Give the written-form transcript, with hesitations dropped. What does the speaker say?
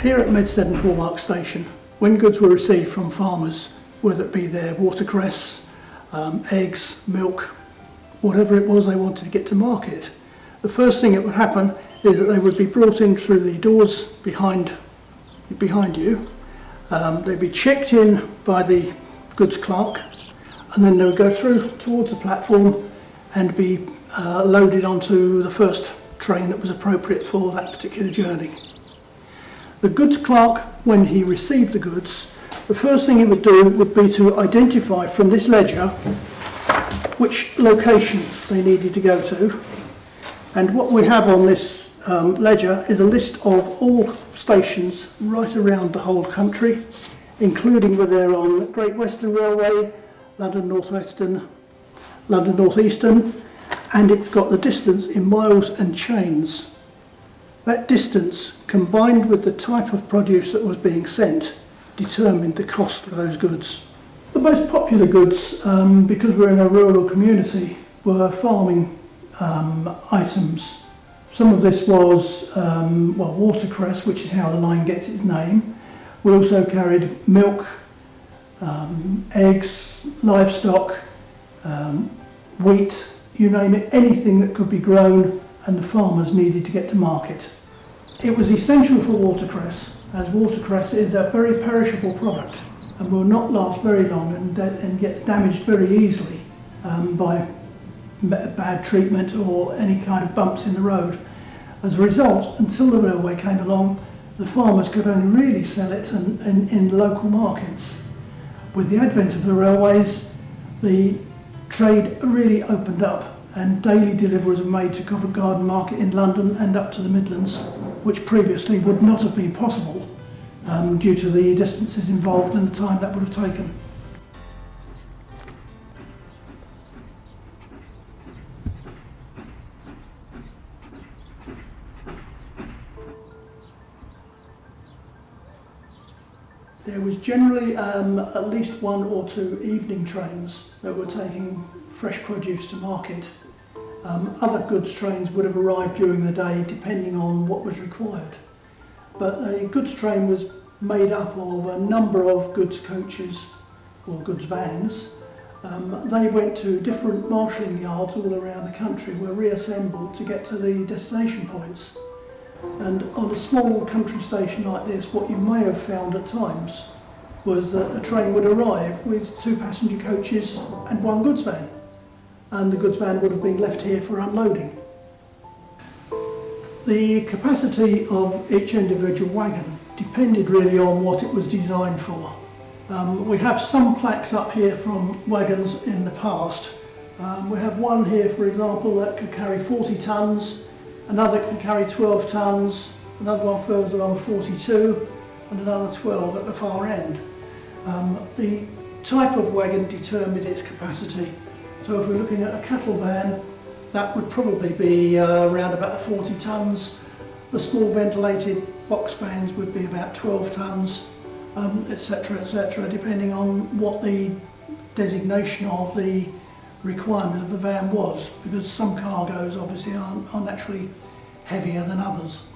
Here at Medstead and Four Marks station, when goods were received from farmers, whether it be their watercress, eggs, milk, whatever it was they wanted to get to market, the first thing that would happen is that they would be brought in through the doors behind you. They'd be checked in by the goods clerk, and then they would go through towards the platform and be loaded onto the first train that was appropriate for that particular journey. The goods clerk, when he received the goods, the first thing he would do would be to identify from this ledger which location they needed to go to. And what we have on this ledger is a list of all stations right around the whole country, including where they're on Great Western Railway, London North Western, London North Eastern, and it's got the distance in miles and chains. That distance, combined with the type of produce that was being sent, determined the cost of those goods. The most popular goods, because we're in a rural community, were farming items. Some of this was watercress, which is how the line gets its name. We also carried milk, eggs, livestock, wheat, you name it, anything that could be grown and the farmers needed to get to market. It was essential for watercress, as watercress is a very perishable product and will not last very long and gets damaged very easily by bad treatment or any kind of bumps in the road. As a result, until the railway came along, the farmers could only really sell it in local markets. With the advent of the railways, the trade really opened up and daily deliveries were made to Covent Garden Market in London and up to the Midlands, which previously would not have been possible due to the distances involved and the time that would have taken. There was generally at least one or two evening trains that were taking fresh produce to market. Other goods trains would have arrived during the day depending on what was required. But a goods train was made up of a number of goods coaches or goods vans. They went to different marshalling yards all around the country, were reassembled to get to the destination points. And on a small country station like this, what you may have found at times was that a train would arrive with 2 passenger coaches and 1 goods van. And the goods van would have been left here for unloading. The capacity of each individual wagon depended really on what it was designed for. We have some plaques up here from wagons in the past. We have one here, for example, that could carry 40 tonnes, another can carry 12 tonnes, another one further along 42, and another 12 at the far end. The type of wagon determined its capacity. So if we're looking at a cattle van, that would probably be around about 40 tonnes. The small ventilated box vans would be about 12 tonnes, etc., depending on what the designation of the requirement of the van was, because some cargoes obviously are naturally heavier than others.